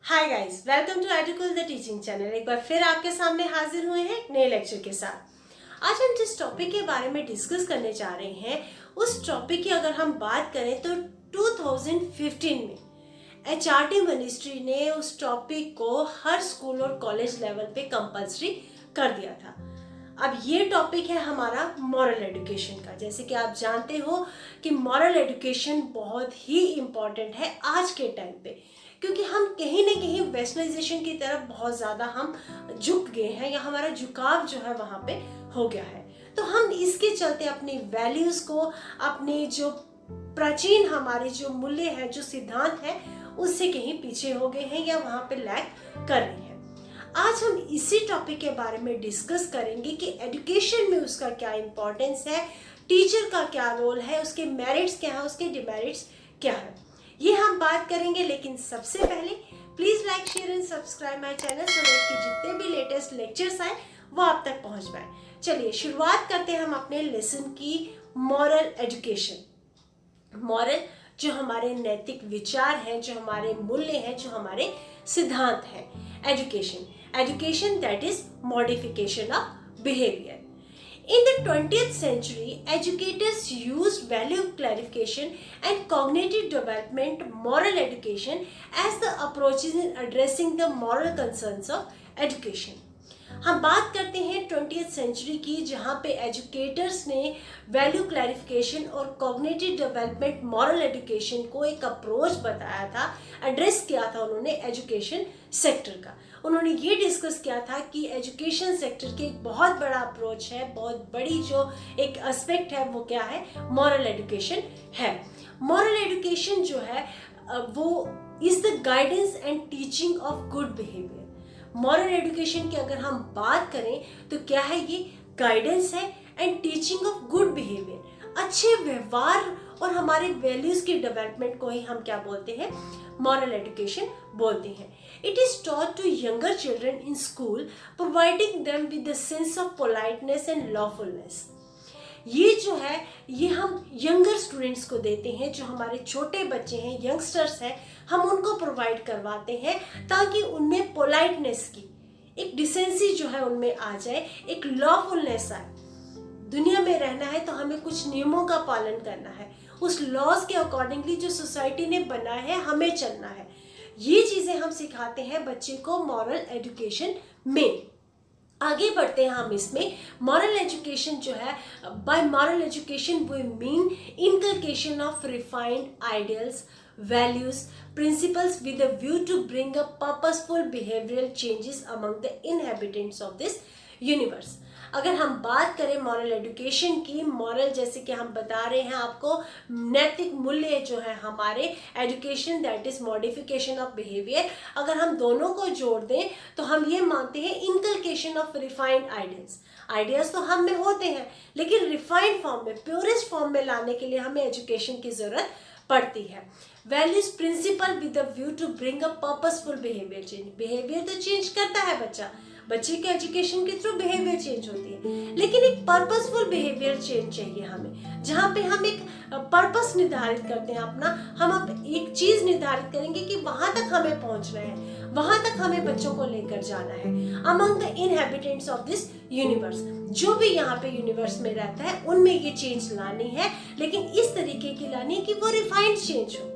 Hi guys, welcome to Edukul the teaching channel. एक बार फिर आपके सामने हाजिर हुए हैं नए लेक्चर के साथ। आज हम जिस टॉपिक के बारे में डिस्कस करने जा रहे हैं, उस टॉपिक की अगर हम बात करें तो 2015 में एचआरडी मिनिस्ट्री ने उस टॉपिक को हर स्कूल और कॉलेज लेवल पे कंपलसरी कर दिया था। अब ये टॉपिक है हमारा मॉरल एजुकेशन का। जैसे कि आप जानते हो कि मॉरल एजुकेशन बहुत ही इम्पॉर्टेंट है आज के टाइम पे, क्योंकि हम कहीं ना कहीं वेस्टर्नाइजेशन की तरफ बहुत ज़्यादा हम झुक गए हैं, या हमारा झुकाव जो है वहाँ पे हो गया है। तो हम इसके चलते अपनी वैल्यूज़ को, अपने जो प्राचीन हमारे जो मूल्य है, जो सिद्धांत है, उससे कहीं पीछे हो गए हैं या वहाँ पे लैग कर रहे हैं। आज हम इसी टॉपिक के बारे में डिस्कस करेंगे कि एजुकेशन में उसका क्या इम्पोर्टेंस है, टीचर का क्या रोल है, उसके मेरिट्स क्या है, उसके डिमेरिट्स क्या है, ये हम बात करेंगे। लेकिन सबसे पहले please like, share and subscribe my channel so that कि जितने भी लेटेस्ट लेक्चर्स आए वो आप तक पहुंच पाए। चलिए शुरुआत करते हैं हम अपने लेसन की मॉरल एजुकेशन। मॉरल जो हमारे नैतिक विचार हैं, जो हमारे मूल्य हैं, जो हमारे सिद्धांत हैं। Education that is modification of behaviour. In the 20th century, educators used value clarification and cognitive development, moral education as the approaches in addressing the moral concerns of education. हम बात करते हैं 20th सेंचुरी की, जहाँ पे educators ने value clarification और cognitive development, moral education को एक अप्रोच बताया था, एड्रेस किया था उन्होंने एजुकेशन सेक्टर का। उन्होंने ये डिस्कस किया था कि एजुकेशन सेक्टर के एक बहुत बड़ा अप्रोच है, बहुत बड़ी जो एक एस्पेक्ट है वो क्या है, मॉरल एजुकेशन है। मॉरल एजुकेशन जो है वो is the guidance and teaching of good behaviour. Moral education की अगर हम बात करें तो क्या है, ये गाइडेंस है and teaching of good behaviour, अच्छे व्यवहार और हमारे वैल्यूज के डेवलपमेंट को ही हम क्या बोलते हैं, मॉरल एजुकेशन बोलते हैं। It is taught to younger children in school, providing them with the sense of politeness and lawfulness. ये जो है ये हम यंगर स्टूडेंट्स को देते हैं, जो हमारे छोटे बच्चे हैं, यंगस्टर्स हैं, हम उनको प्रोवाइड करवाते हैं ताकि उनमें पोलाइटनेस की एक डिसेंसी जो है उनमें आ जाए, एक लॉफुलनेस आए। दुनिया में रहना है तो हमें कुछ नियमों का पालन करना है, उस लॉज के अकॉर्डिंगली जो सोसाइटी ने बनाया है हमें चलना है। ये चीजें हम सिखाते हैं बच्चे को मॉरल एजुकेशन में। आगे बढ़ते हैं हम इसमें। मॉरल एजुकेशन जो है, by moral education we mean inculcation of refined ideals, values, principles with a view to bring a purposeful behavioral changes among the inhabitants of this universe. अगर हम बात करें मॉरल एजुकेशन की, मॉरल जैसे कि हम बता रहे हैं आपको, नैतिक मूल्य जो है हमारे, education that is modification of behaviour, अगर हम दोनों को जोड़ दें तो हम ये मानते हैं inculcation of refined ideals. Ideas तो हम में होते हैं, लेकिन रिफाइंड फॉर्म में, प्योरेस्ट फॉर्म में लाने के लिए हमें एजुकेशन की जरूरत पड़ती है। Values principle with the view to bring a purposeful behaviour change. Behaviour तो चेंज करता है बच्चा, बच्चे के एजुकेशन के थ्रू बिहेवियर चेंज होती है, लेकिन एक पर्पसफुल बिहेवियर चेंज चाहिए हमें, जहाँ पे हम एक पर्पस निर्धारित करते हैं अपना। हम अब एक चीज निर्धारित करेंगे कि वहां तक हमें पहुंचना है, वहां तक हमें बच्चों को लेकर जाना है। Among the inhabitants of this universe, जो भी यहाँ पे यूनिवर्स में रहता है उनमें ये चेंज लानी है, लेकिन इस तरीके की लानी है कि वो रिफाइंड चेंज हो।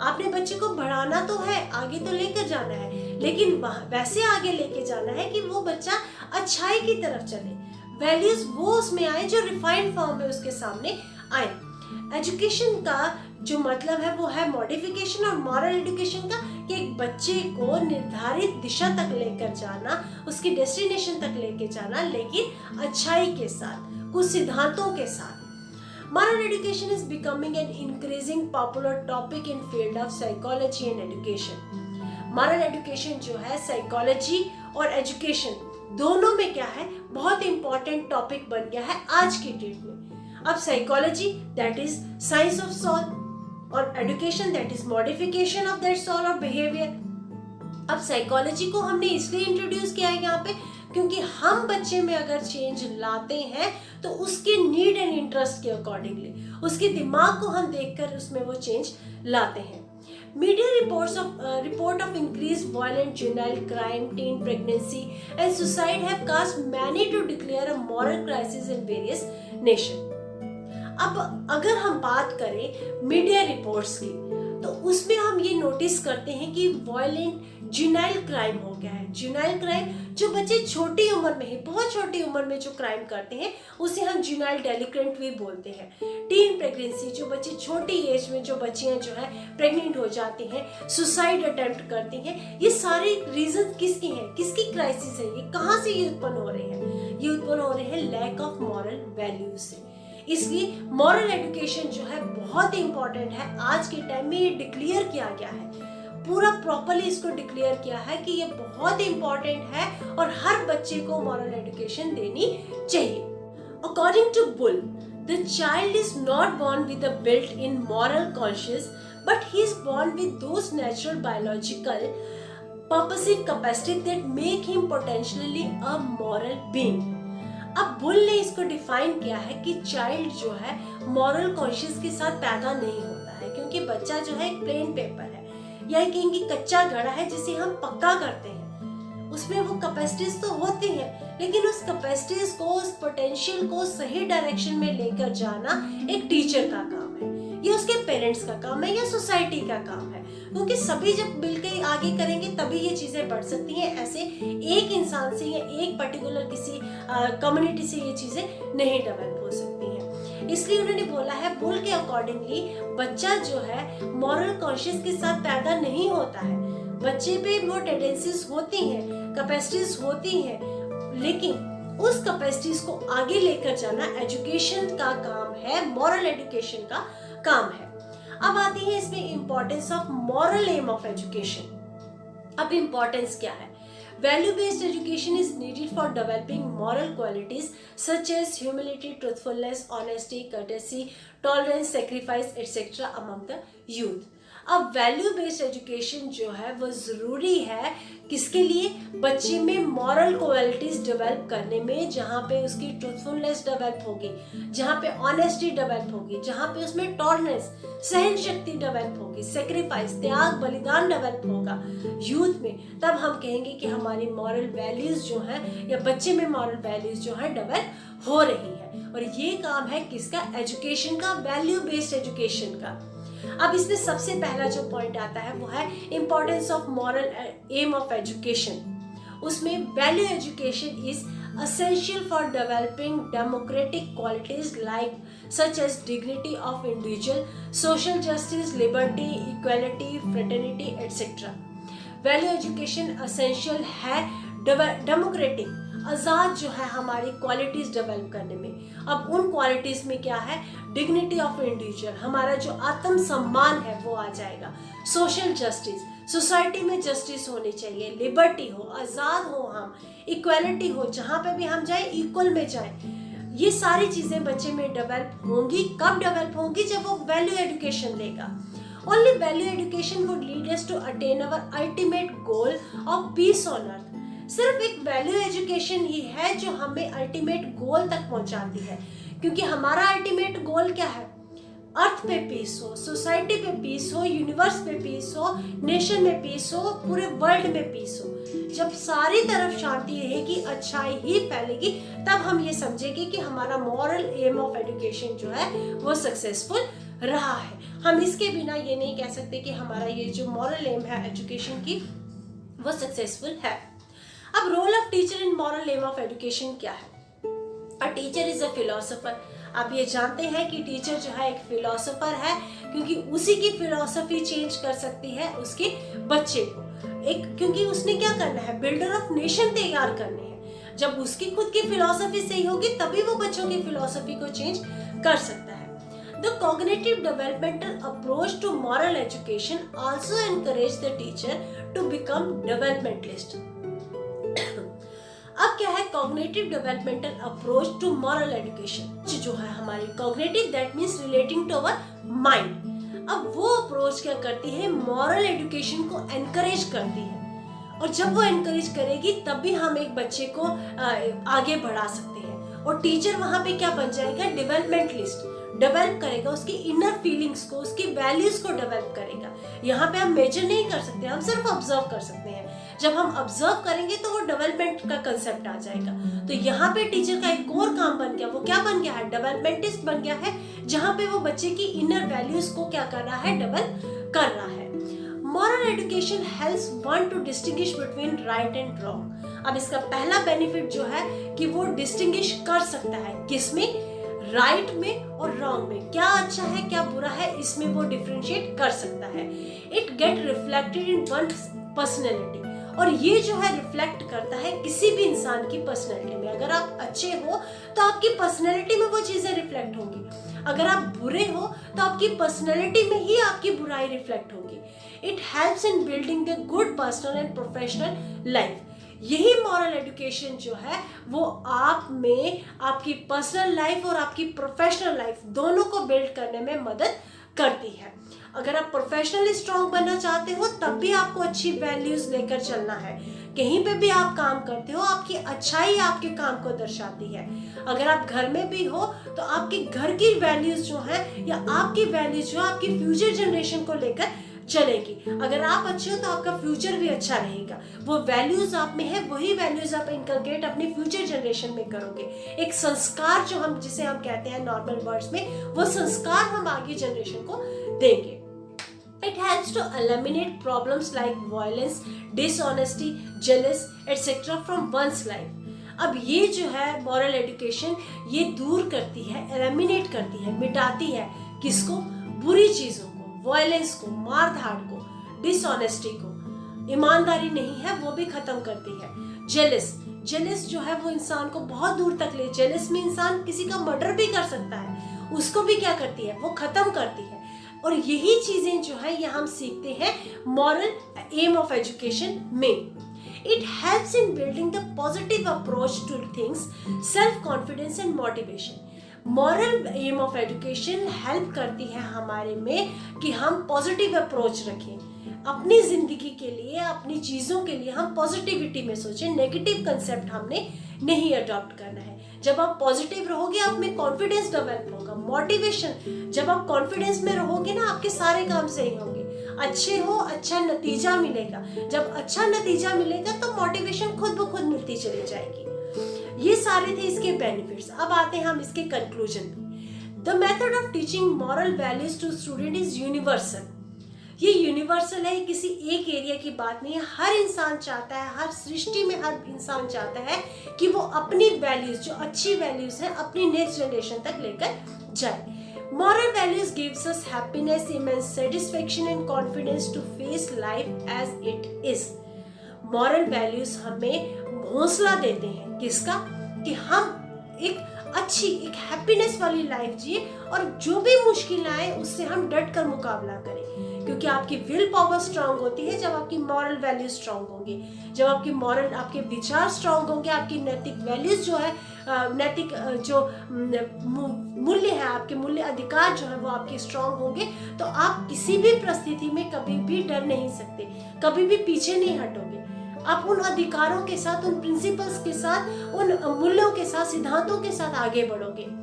आपने बच्चे को बढ़ाना तो है, आगे तो लेकर जाना है, लेकिन वैसे आगे लेके जाना है कि वो बच्चा अच्छाई की तरफ चले, वैल्यूज वो उसमें आए जो रिफाइंड फॉर्म में उसके सामने आए। एजुकेशन का जो मतलब है वो है मॉडिफिकेशन और मॉरल एजुकेशन का, कि एक बच्चे को निर्धारित दिशा तक लेकर जाना, उसकी डेस्टिनेशन तक लेके जाना, लेकिन अच्छाई के साथ, कुछ सिद्धांतों के साथ। Moral education is becoming an increasing popular topic in field of psychology and education. Moral education जो है साइकोलॉजी और एजुकेशन दोनों में क्या है, बहुत इंपॉर्टेंट टॉपिक बन गया है आज की डेट में। अब psychology that is science of soul और education that is modification of that soul और बिहेवियर। अब साइकोलॉजी को हमने इसलिए इंट्रोड्यूस किया है यहाँ पे क्योंकि हम बच्चे में अगर चेंज लाते हैं तो उसके नीड एंड इंटरेस्ट के अकॉर्डिंगली, उसके दिमाग को हम देखकर उसमें वो चेंज लाते हैं। Media report of increased violent juvenile crime, teen pregnancy and suicide have caused many to declare a moral crisis in various nations. अब अगर हम बात करें मीडिया रिपोर्ट्स की, तो उसमें हम ये नोटिस करते हैं कि वायलेंट जुनाइल क्राइम हो गया है। जुनाइल क्राइम, जो बच्चे छोटी उम्र में ही, बहुत छोटी उम्र में जो क्राइम करते हैं उसे हम जुनाइल डेलिक्वेंट भी बोलते हैं। टीन प्रेगनेंसी, जो बच्चे छोटी एज में जो बच्चियां जो है प्रेग्नेंट हो जाती हैं, सुसाइड अटेम्प्ट करती हैं, ये सारे रीजन किसकी हैं, किसकी क्राइसिस है, ये कहाँ से ये उत्पन्न हो रहे हैं? ये उत्पन्न हो रहे हैं लैक ऑफ मॉरल वैल्यूज से। इसलिए मॉरल एजुकेशन जो है बहुत ही इंपॉर्टेंट है। आज के टाइम में ये डिक्लेयर किया गया है, पूरा प्रॉपर्ली इसको डिक्लेयर किया है कि ये बहुत ही इंपॉर्टेंट है और हर बच्चे को मॉरल एजुकेशन देनी चाहिए। According to Bull, the child is not born with a built-in moral conscience, but he is born with those natural biological purposive capacity that make him potentially a moral being. अब bull ने इसको define किया है कि child जो है moral conscious के साथ पैदा नहीं होता है, क्योंकि बच्चा जो है एक प्लेन पेपर है या कहेंगे कच्चा घड़ा है जिसे हम पक्का करते हैं। उसमें वो कैपेसिटीज तो होती है, लेकिन उस कैपेसिटीज को, उस पोटेंशियल को सही डायरेक्शन में लेकर जाना एक टीचर का काम है, ये उसके पेरेंट्स का काम है या सोसाइटी का काम है, क्योंकि सभी जब मिलकर आगे करेंगे तभी ये चीजें बढ़ सकती हैं। ऐसे एक इंसान से या एक पर्टिकुलर किसी कम्युनिटी से ये चीजें नहीं डेवलप हो सकती हैं। इसलिए उन्होंने बोला है, बुल के अकॉर्डिंगली बच्चा जो है मॉरल कॉन्शियस के साथ पैदा नहीं होता है। बच्चे पे वो टेंडेंसीज होती हैं, कैपेसिटीज होती हैं, लेकिन उस कैपेसिटीज को आगे लेकर जाना एजुकेशन का काम है, मॉरल एजुकेशन का काम है। अब आती है इसमें importance of moral aim of education. अब इंपॉर्टेंस क्या है? Value based education is needed for developing moral qualities such as humility, truthfulness, honesty, courtesy, tolerance, sacrifice etcetera among the youth. अब वैल्यू बेस्ड एजुकेशन जो है वो जरूरी है किसके लिए? बच्चे में मॉरल क्वालिटीज डेवलप करने में, जहाँ पे उसकी ट्रूथफुलनेस डेवलप होगी, जहाँ पे ऑनेस्टी डेवलप होगी, जहाँ पे उसमें टॉलरेंस, सहन शक्ति डेवलप होगी, सेक्रीफाइस, त्याग, बलिदान डेवलप होगा यूथ में, तब हम कहेंगे कि हमारी मॉरल वैल्यूज जो है या बच्चे में मॉरल वैल्यूज जो है डेवलप हो रही है। और ये काम है किसका? एजुकेशन का, वैल्यू बेस्ड एजुकेशन का। अब इसमें सबसे पहला जो पॉइंट आता है वो है importance of moral aim of education. उसमें value education is essential for developing democratic qualities like such as dignity of individual, social justice, liberty, equality, fraternity, etc. Value education essential है डेमोक्रेटिक, आजाद जो है हमारी qualities develop करने में। अब उन qualities में क्या है? डिग्निटी ऑफ इंडिविजुअल, हमारा जो आत्म सम्मान है वो आ जाएगा। सोशल जस्टिस, सोसाइटी में जस्टिस होनी चाहिए, लिबर्टी हो, आजाद हो हम, इक्वालिटी हो, जहाँ पे भी हम जाए इक्वल में जाए। ये सारी चीजें बच्चे में डेवलप होंगी। कब डेवलप होंगी? जब वो वैल्यू एजुकेशन लेगा। Only value education would lead us to attain our ultimate goal of peace on earth. सिर्फ एक वैल्यू एजुकेशन ही है जो हमें अल्टीमेट गोल तक पहुंचाती है, क्योंकि हमारा अल्टीमेट गोल क्या है? अर्थ पे पीस हो, सोसाइटी पे पीस हो, यूनिवर्स पे पीस हो, नेशन में पीस हो, पूरे वर्ल्ड में पीस हो। जब सारी तरफ शांति रहेगी, अच्छाई ही फैलेगी, तब हम ये समझेंगे कि हमारा मॉरल एम ऑफ एजुकेशन जो है वो सक्सेसफुल रहा है। हम इसके बिना ये नहीं कह सकते कि हमारा ये जो मॉरल एम है एजुकेशन की वो सक्सेसफुल है। अब role of teacher in moral aim of education क्या है? A teacher is a philosopher. आप ये जानते हैं कि टीचर जो है एक फिलोसोफर है, क्योंकि उसी की फिलोसफी चेंज कर सकती है उसके बच्चे को। क्योंकि उसने क्या करना है? बिल्डर ऑफ नेशन तैयार करने हैं। जब उसकी खुद की फिलोसफी सही होगी तभी वो बच्चों की फिलोसफी को चेंज कर सकता है। The cognitive developmental approach to moral education also encourage the teacher to become developmentalist. अब क्या है cognitive developmental approach to moral education? जो है हमारी cognitive, that means relating to our mind. अब वो अप्रोच क्या करती है? मॉरल एजुकेशन को एनकरेज करती है, और जब वो एनकरेज करेगी तभी हम एक बच्चे को आगे बढ़ा सकते हैं। और टीचर वहां पे क्या बन जाएगा? डेवलपमेंटलिस्ट। डेवलप करेगा, उसकी इनर फीलिंग्स को, उसकी वैल्यूज को डेवलप करेगा। यहाँ पे हम मेजर नहीं कर सकते, हम सिर्फ ऑब्जर्व कर सकते हैं। जब हम ऑब्जर्व करेंगे तो वो डेवलपमेंट का कंसेप्ट आ जाएगा। तो यहाँ पे टीचर का एक और काम बन गया, वो क्या बन गया है, डेवलपमेंटिस्ट बन गया है, जहाँ पे वो बच्चे की इनर वैल्यूज को क्या कर रहा है, डेवलप कर रहा है। Moral education helps one two distinguish between right and wrong. अब इसका पहला बेनिफिट जो है कि वो डिस्टिंग्विश कर सकता है, किसमें, राइट में और रॉन्ग में, क्या अच्छा है क्या बुरा है, इसमें वो डिफरेंशिएट कर सकता है। It get reflected in one personality, और ये जो है रिफ्लेक्ट करता है किसी भी इंसान की पर्सनैलिटी में। अगर आप अच्छे हो तो आपकी पर्सनैलिटी में वो चीजें रिफ्लेक्ट होंगी, अगर आप बुरे हो तो आपकी पर्सनैलिटी में ही आपकी बुराई रिफ्लेक्ट होगी। It helps in building the good personal and professional life. यही मॉरल एजुकेशन जो है वो आप में आपकी पर्सनल लाइफ और आपकी प्रोफेशनल लाइफ दोनों को बिल्ड करने में मदद करती है। अगर आप प्रोफेशनली स्ट्रांग बनना चाहते हो तब भी आपको अच्छी वैल्यूज लेकर चलना है। कहीं पे भी आप काम करते हो, आपकी अच्छाई आपके काम को दर्शाती है। अगर आप घर में भी हो तो आपके घर की वैल्यूज जो है या आपकी वैल्यूज जो आपकी फ्यूचर जनरेशन को लेकर चलेगी। अगर आप अच्छे हो तो आपका फ्यूचर भी अच्छा रहेगा। वो वैल्यूज आप में है, वही वैल्यूज आप इनकलकेट अपनी फ्यूचर जनरेशन में करोगे। एक संस्कार जो हम जिसे हम कहते हैं नॉर्मल वर्ड्स में, वो संस्कार हम आगे जनरेशन को देंगे। It helps to eliminate problems like violence, dishonesty, jealous, etc. from one's life. अब ये जो है मॉरल एजुकेशन ये दूर करती है, एलिमिनेट करती है, मिटाती है किसको, बुरी चीजों को, वायलेंस को, मार धाड़ को, डिसऑनेस्टी को, ईमानदारी नहीं है वो भी खत्म करती है। जेलस जो है वो इंसान को बहुत दूर तक ले, जेलस में इंसान किसी का मर्डर भी कर सकता है, उसको भी क्या करती है, वो खत्म करती है। और यही चीजें जो है ये हम सीखते हैं मॉरल एम ऑफ एजुकेशन में। It helps in building the positive approach to things, self confidence and motivation. Moral aim of education help करती है हमारे में कि हम पॉजिटिव अप्रोच रखें अपनी जिंदगी के लिए, अपनी चीजों के लिए हम पॉजिटिविटी में सोचें, नेगेटिव कंसेप्ट हमने नहीं अडॉप्ट करना है। जब आप पॉजिटिव रहोगे आप में कॉन्फिडेंस डेवलप होगा, मोटिवेशन, जब आप कॉन्फिडेंस में रहोगे ना आपके सारे काम सही होंगे, अच्छे हो, अच्छा नतीजा मिलेगा। जब अच्छा नतीजा मिलेगा तो मोटिवेशन खुद ब खुद मिलती चली जाएगी। ये सारे थे इसके बेनिफिट्स। अब आते हैं हम इसके कंक्लूजन पे। The method of teaching moral values to student is universal. ये यूनिवर्सल है, किसी एक एरिया की बात नहीं है। हर इंसान चाहता है, हर सृष्टि में हर इंसान चाहता है कि वो अपनी वैल्यूज, जो अच्छी वैल्यूज हैं, अपनी नेक्स्ट जनरेशन तक लेकर जाए। Moral values gives us happiness, immense satisfaction and confidence to face life as it is. Moral values हमें हौसला देते हैं, किसका, कि हम एक अच्छी, एक हैप्पीनेस वाली लाइफ जिए और जो भी मुश्किल आए उससे हम डट कर मुकाबला करें। क्योंकि आपकी विल पावर स्ट्रांग होती है जब आपकी मॉरल वैल्यूज स्ट्रांग होंगी, जब आपकी मॉरल, आपके विचार स्ट्रांग होंगे, आपकी नैतिक वैल्यूज जो है, नैतिक जो मूल्य है, आपके मूल्य अधिकार जो है वो आपके स्ट्रांग होंगे, तो आप किसी भी परिस्थिति में कभी भी डर नहीं सकते, कभी भी पीछे नहीं हटोगे। आप उन अधिकारों के साथ, उन प्रिंसिपल्स के साथ, उन मूल्यों के साथ, सिद्धांतों के साथ आगे बढ़ोगे।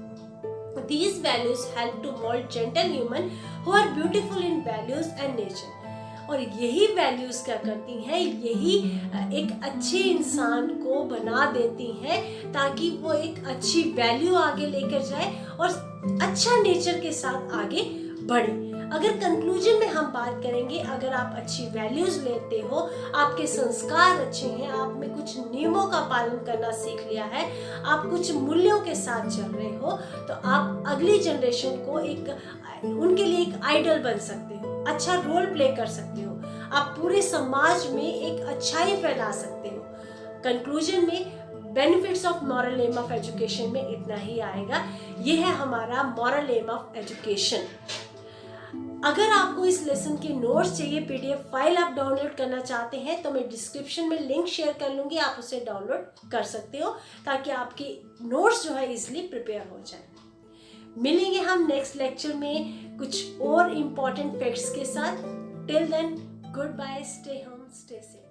These values help to mold gentle human who are beautiful in values and nature. और यही वैल्यूज क्या करती हैं, यही एक अच्छे इंसान को बना देती हैं ताकि वो एक अच्छी वैल्यू आगे लेकर जाए और अच्छा नेचर के साथ आगे बढ़े। अगर कंक्लूजन में हम बात करेंगे, अगर आप अच्छी वैल्यूज लेते हो, आपके संस्कार अच्छे हैं, आप में कुछ नियमों का पालन करना सीख लिया है, आप कुछ मूल्यों के साथ चल रहे हो, तो आप अगली जनरेशन को उनके लिए एक आइडल बन सकते हो, अच्छा रोल प्ले कर सकते हो, आप पूरे समाज में एक अच्छाई फैला सकते हो। कंक्लूजन में benefits of moral aim of education में इतना ही आएगा। यह है हमारा मॉरल एम ऑफ एजुकेशन। अगर आपको इस लेसन के नोट्स चाहिए, पीडीएफ फाइल आप डाउनलोड करना चाहते हैं, तो मैं डिस्क्रिप्शन में लिंक शेयर कर लूंगी, आप उसे डाउनलोड कर सकते हो ताकि आपके नोट्स जो है इजीली प्रिपेयर हो जाए। मिलेंगे हम नेक्स्ट लेक्चर में कुछ और इम्पोर्टेंट फैक्ट्स के साथ। Till then, good bye, stay home, stay safe.